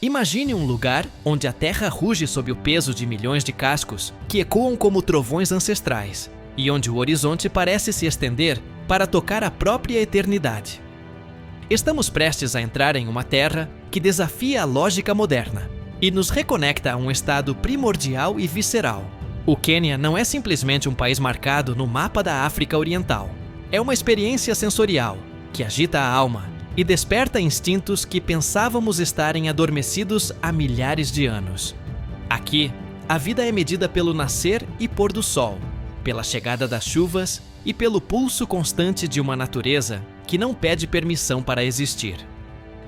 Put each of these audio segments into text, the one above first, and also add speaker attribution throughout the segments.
Speaker 1: Imagine um lugar onde a terra ruge sob o peso de milhões de cascos que ecoam como trovões ancestrais e onde o horizonte parece se estender para tocar a própria eternidade. Estamos prestes a entrar em uma terra que desafia a lógica moderna e nos reconecta a um estado primordial e visceral. O Quênia não é simplesmente um país marcado no mapa da África Oriental. É uma experiência sensorial que agita a alma e desperta instintos que pensávamos estarem adormecidos há milhares de anos. Aqui, a vida é medida pelo nascer e pôr do sol, pela chegada das chuvas e pelo pulso constante de uma natureza que não pede permissão para existir.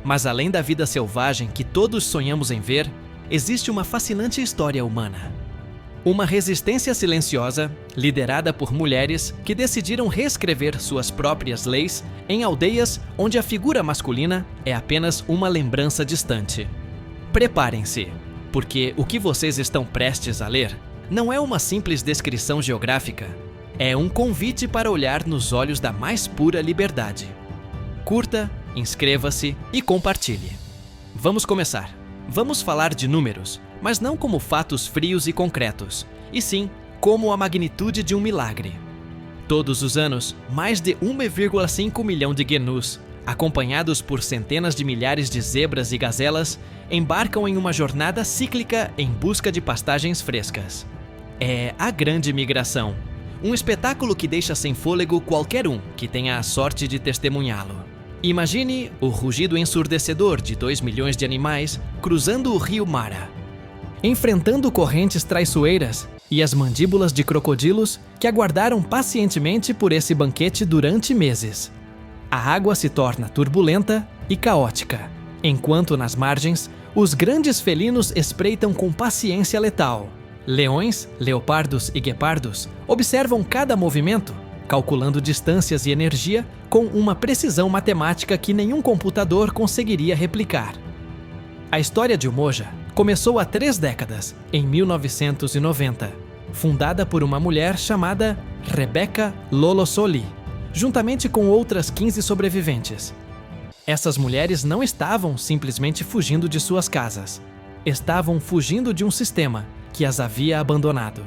Speaker 1: Mas além da vida selvagem que todos sonhamos em ver, existe uma fascinante história humana. Uma resistência silenciosa, liderada por mulheres que decidiram reescrever suas próprias leis em aldeias onde a figura masculina é apenas uma lembrança distante. Preparem-se, porque o que vocês estão prestes a ler não é uma simples descrição geográfica, é um convite para olhar nos olhos da mais pura liberdade. Curta, inscreva-se e compartilhe. Vamos começar. Vamos falar de números, mas não como fatos frios e concretos, e sim como a magnitude de um milagre. Todos os anos, mais de 1,5 milhão de gnus, acompanhados por centenas de milhares de zebras e gazelas, embarcam em uma jornada cíclica em busca de pastagens frescas. É a Grande Migração, um espetáculo que deixa sem fôlego qualquer um que tenha a sorte de testemunhá-lo. Imagine o rugido ensurdecedor de 2 milhões de animais cruzando o rio Mara, enfrentando correntes traiçoeiras e as mandíbulas de crocodilos que aguardaram pacientemente por esse banquete durante meses. A água se torna turbulenta e caótica, enquanto nas margens, os grandes felinos espreitam com paciência letal. Leões, leopardos e guepardos observam cada movimento, calculando distâncias e energia com uma precisão matemática que nenhum computador conseguiria replicar. A história de Umoja começou há 3 décadas, em 1990, fundada por uma mulher chamada Rebecca Lolosoli, juntamente com outras 15 sobreviventes. Essas mulheres não estavam simplesmente fugindo de suas casas, estavam fugindo de um sistema que as havia abandonado.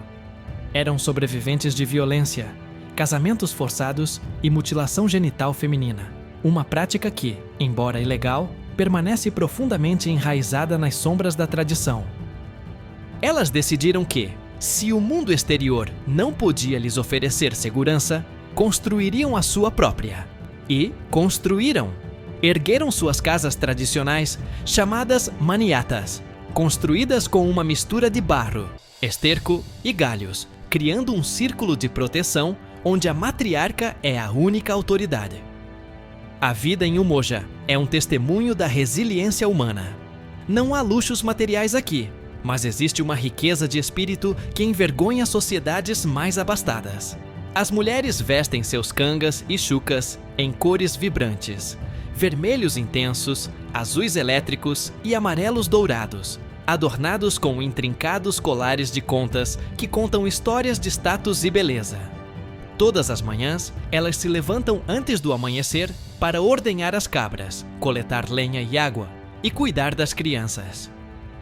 Speaker 1: Eram sobreviventes de violência, casamentos forçados e mutilação genital feminina, uma prática que, embora ilegal, permanece profundamente enraizada nas sombras da tradição. Elas decidiram que, se o mundo exterior não podia lhes oferecer segurança, construiriam a sua própria. E construíram. Ergueram suas casas tradicionais, chamadas maniatas, construídas com uma mistura de barro, esterco e galhos, criando um círculo de proteção onde a matriarca é a única autoridade. A vida em Umoja é um testemunho da resiliência humana. Não há luxos materiais aqui, mas existe uma riqueza de espírito que envergonha sociedades mais abastadas. As mulheres vestem seus cangas e chucas em cores vibrantes, vermelhos intensos, azuis elétricos e amarelos dourados, adornados com intrincados colares de contas que contam histórias de status e beleza. Todas as manhãs, elas se levantam antes do amanhecer para ordenhar as cabras, coletar lenha e água e cuidar das crianças.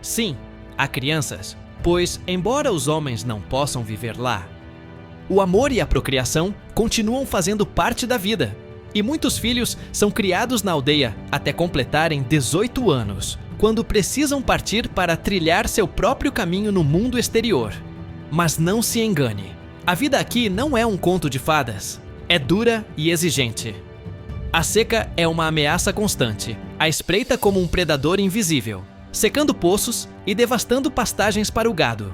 Speaker 1: Sim, há crianças, pois, embora os homens não possam viver lá, o amor e a procriação continuam fazendo parte da vida, e muitos filhos são criados na aldeia até completarem 18 anos, quando precisam partir para trilhar seu próprio caminho no mundo exterior. Mas não se engane. A vida aqui não é um conto de fadas. É dura e exigente. A seca é uma ameaça constante, à espreita como um predador invisível, secando poços e devastando pastagens para o gado.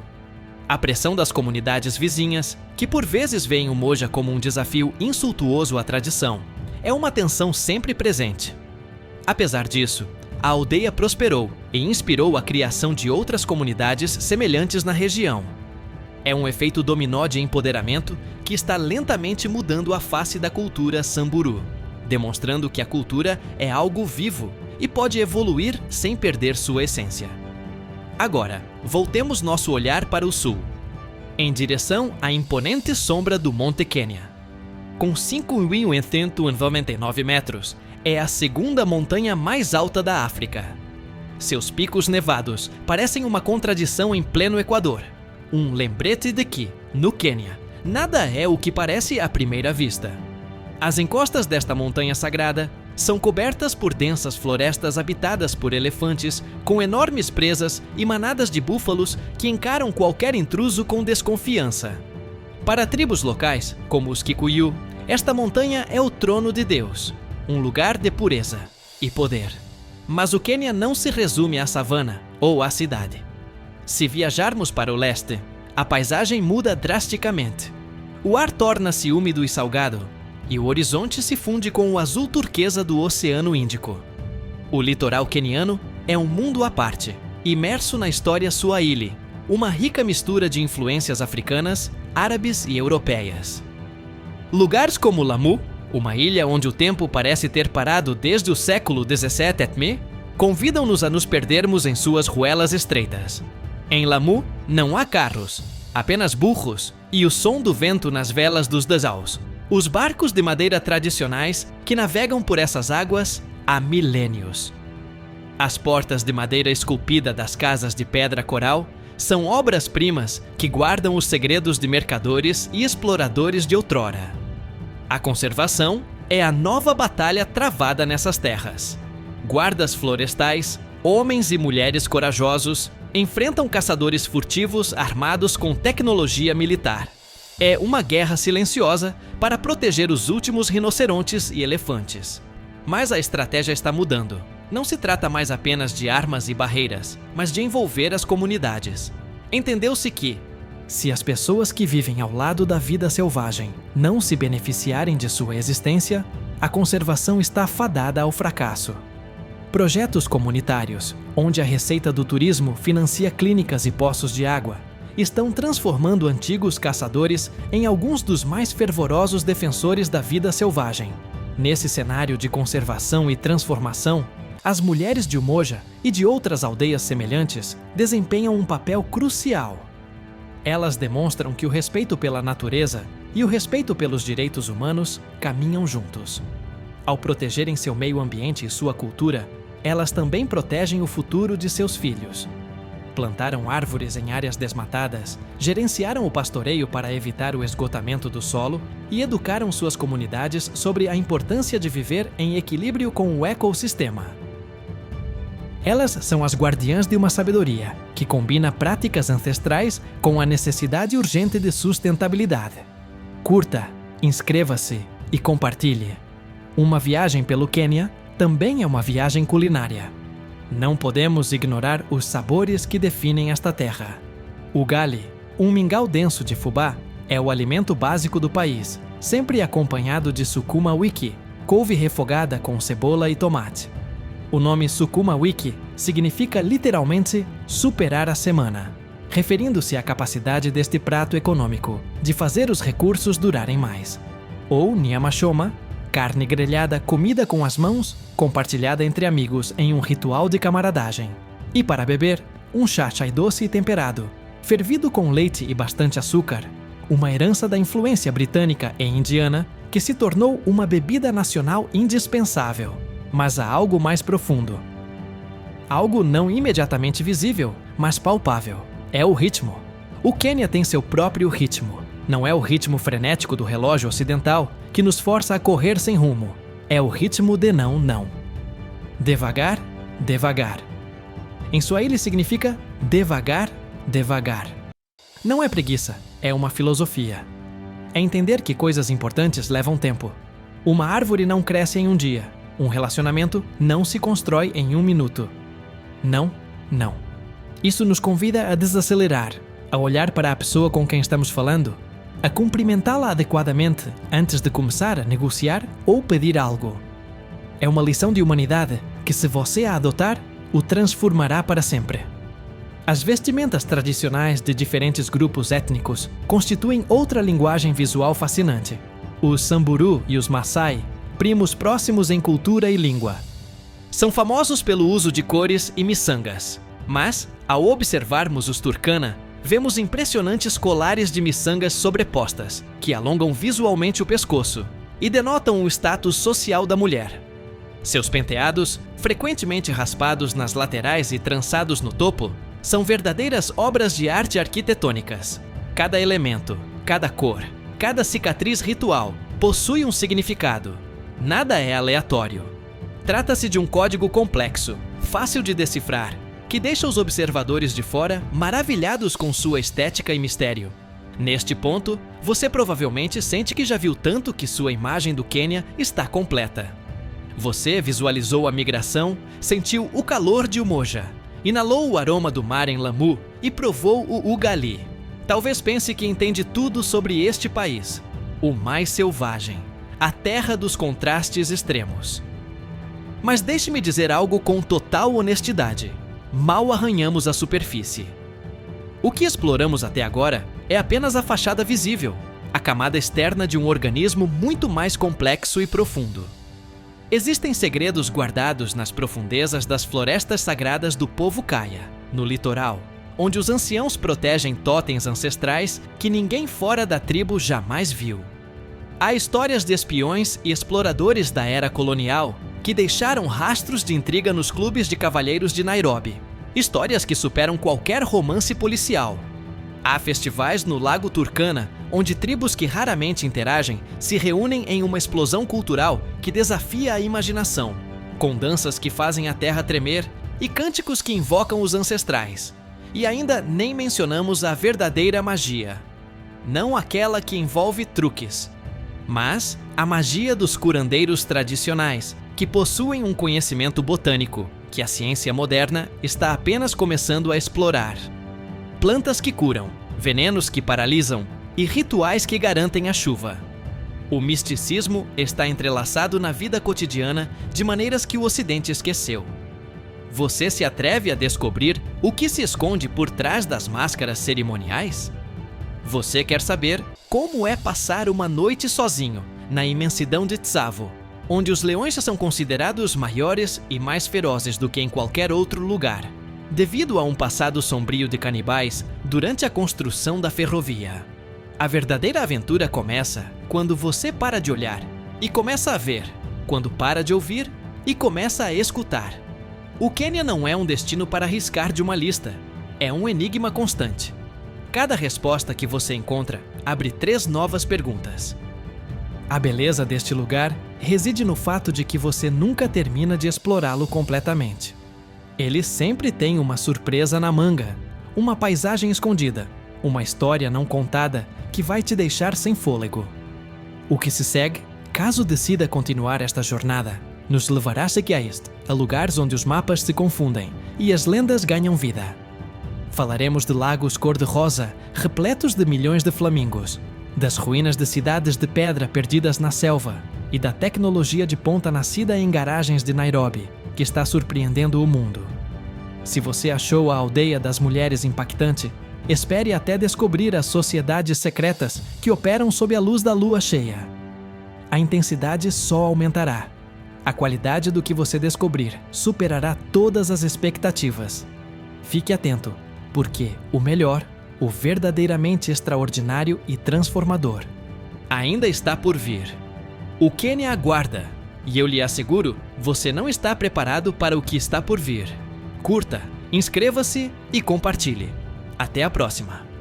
Speaker 1: A pressão das comunidades vizinhas, que por vezes veem o Umoja como um desafio insultuoso à tradição, é uma tensão sempre presente. Apesar disso, a aldeia prosperou e inspirou a criação de outras comunidades semelhantes na região. É um efeito dominó de empoderamento que está lentamente mudando a face da cultura Samburu, demonstrando que a cultura é algo vivo e pode evoluir sem perder sua essência. Agora, voltemos nosso olhar para o sul, em direção à imponente sombra do Monte Quênia. Com 5.199 metros, é a segunda montanha mais alta da África. Seus picos nevados parecem uma contradição em pleno Equador. Um lembrete de que, no Quênia, nada é o que parece à primeira vista. As encostas desta montanha sagrada são cobertas por densas florestas habitadas por elefantes com enormes presas e manadas de búfalos que encaram qualquer intruso com desconfiança. Para tribos locais, como os Kikuyu, esta montanha é o trono de Deus, um lugar de pureza e poder. Mas o Quênia não se resume à savana ou à cidade. Se viajarmos para o leste, a paisagem muda drasticamente. O ar torna-se úmido e salgado, e o horizonte se funde com o azul turquesa do Oceano Índico. O litoral queniano é um mundo à parte, imerso na história Swahili, uma rica mistura de influências africanas, árabes e europeias. Lugares como Lamu, uma ilha onde o tempo parece ter parado desde o século XVII et.me., convidam-nos a nos perdermos em suas ruelas estreitas. Em Lamu, não há carros, apenas burros e o som do vento nas velas dos dazaus, os barcos de madeira tradicionais que navegam por essas águas há milênios. As portas de madeira esculpida das casas de pedra coral são obras-primas que guardam os segredos de mercadores e exploradores de outrora. A conservação é a nova batalha travada nessas terras. Guardas florestais, homens e mulheres corajosos, enfrentam caçadores furtivos armados com tecnologia militar. É uma guerra silenciosa para proteger os últimos rinocerontes e elefantes. Mas a estratégia está mudando. Não se trata mais apenas de armas e barreiras, mas de envolver as comunidades. Entendeu-se que, se as pessoas que vivem ao lado da vida selvagem não se beneficiarem de sua existência, a conservação está fadada ao fracasso. Projetos comunitários, onde a receita do turismo financia clínicas e poços de água, estão transformando antigos caçadores em alguns dos mais fervorosos defensores da vida selvagem. Nesse cenário de conservação e transformação, as mulheres de Umoja e de outras aldeias semelhantes desempenham um papel crucial. Elas demonstram que o respeito pela natureza e o respeito pelos direitos humanos caminham juntos. Ao protegerem seu meio ambiente e sua cultura, elas também protegem o futuro de seus filhos. Plantaram árvores em áreas desmatadas, gerenciaram o pastoreio para evitar o esgotamento do solo e educaram suas comunidades sobre a importância de viver em equilíbrio com o ecossistema. Elas são as guardiãs de uma sabedoria que combina práticas ancestrais com a necessidade urgente de sustentabilidade. Curta, inscreva-se e compartilhe. Uma viagem pelo Quênia também é uma viagem culinária. Não podemos ignorar os sabores que definem esta terra. O gali, um mingau denso de fubá, é o alimento básico do país, sempre acompanhado de sukuma wiki, couve refogada com cebola e tomate. O nome sukuma wiki significa literalmente superar a semana, referindo-se à capacidade deste prato econômico de fazer os recursos durarem mais. Ou nyamashoma, carne grelhada comida com as mãos, compartilhada entre amigos em um ritual de camaradagem. E para beber, um chá chai doce e temperado, fervido com leite e bastante açúcar, uma herança da influência britânica e indiana que se tornou uma bebida nacional indispensável. Mas há algo mais profundo. Algo não imediatamente visível, mas palpável. É o ritmo. O Quênia tem seu próprio ritmo. Não é o ritmo frenético do relógio ocidental que nos força a correr sem rumo. É o ritmo de não, não. Devagar, devagar. Em Swahili significa devagar, devagar. Não é preguiça, é uma filosofia. É entender que coisas importantes levam tempo. Uma árvore não cresce em um dia. Um relacionamento não se constrói em 1 minuto. Não, não. Isso nos convida a desacelerar, a olhar para a pessoa com quem estamos falando, a cumprimentá-la adequadamente antes de começar a negociar ou pedir algo. É uma lição de humanidade que, se você a adotar, o transformará para sempre. As vestimentas tradicionais de diferentes grupos étnicos constituem outra linguagem visual fascinante. Os Samburu e os Maasai, primos próximos em cultura e língua. São famosos pelo uso de cores e miçangas, mas, ao observarmos os Turkana, vemos impressionantes colares de miçangas sobrepostas, que alongam visualmente o pescoço e denotam o status social da mulher. Seus penteados, frequentemente raspados nas laterais e trançados no topo, são verdadeiras obras de arte arquitetônicas. Cada elemento, cada cor, cada cicatriz ritual possui um significado. Nada é aleatório. Trata-se de um código complexo, fácil de decifrar, que deixa os observadores de fora maravilhados com sua estética e mistério. Neste ponto, você provavelmente sente que já viu tanto que sua imagem do Quênia está completa. Você visualizou a migração, sentiu o calor de Umoja, inalou o aroma do mar em Lamu e provou o ugali. Talvez pense que entende tudo sobre este país, o mais selvagem, a terra dos contrastes extremos. Mas deixe-me dizer algo com total honestidade. Mal arranhamos a superfície. O que exploramos até agora é apenas a fachada visível, a camada externa de um organismo muito mais complexo e profundo. Existem segredos guardados nas profundezas das florestas sagradas do povo Kaya, no litoral, onde os anciãos protegem totens ancestrais que ninguém fora da tribo jamais viu. Há histórias de espiões e exploradores da era colonial que deixaram rastros de intriga nos clubes de cavalheiros de Nairobi. Histórias que superam qualquer romance policial. Há festivais no Lago Turkana, onde tribos que raramente interagem se reúnem em uma explosão cultural que desafia a imaginação, com danças que fazem a terra tremer e cânticos que invocam os ancestrais. E ainda nem mencionamos a verdadeira magia. Não aquela que envolve truques, mas a magia dos curandeiros tradicionais, que possuem um conhecimento botânico que a ciência moderna está apenas começando a explorar. Plantas que curam, venenos que paralisam e rituais que garantem a chuva. O misticismo está entrelaçado na vida cotidiana de maneiras que o Ocidente esqueceu. Você se atreve a descobrir o que se esconde por trás das máscaras cerimoniais? Você quer saber como é passar uma noite sozinho na imensidão de Tsavo, onde os leões são considerados maiores e mais ferozes do que em qualquer outro lugar, devido a um passado sombrio de canibais durante a construção da ferrovia. A verdadeira aventura começa quando você para de olhar e começa a ver, quando para de ouvir e começa a escutar. O Quênia não é um destino para riscar de uma lista, é um enigma constante. Cada resposta que você encontra abre 3 novas perguntas. A beleza deste lugar reside no fato de que você nunca termina de explorá-lo completamente. Ele sempre tem uma surpresa na manga, uma paisagem escondida, uma história não contada que vai te deixar sem fôlego. O que se segue, caso decida continuar esta jornada, nos levará a lugares onde os mapas se confundem e as lendas ganham vida. Falaremos de lagos cor-de-rosa, repletos de milhões de flamingos, das ruínas de cidades de pedra perdidas na selva e da tecnologia de ponta nascida em garagens de Nairobi, que está surpreendendo o mundo. Se você achou a aldeia das mulheres impactante, espere até descobrir as sociedades secretas que operam sob a luz da lua cheia. A intensidade só aumentará. A qualidade do que você descobrir superará todas as expectativas. Fique atento, porque o melhor, o verdadeiramente extraordinário e transformador, ainda está por vir. O Quênia aguarda, e eu lhe asseguro, você não está preparado para o que está por vir. Curta, inscreva-se e compartilhe. Até a próxima!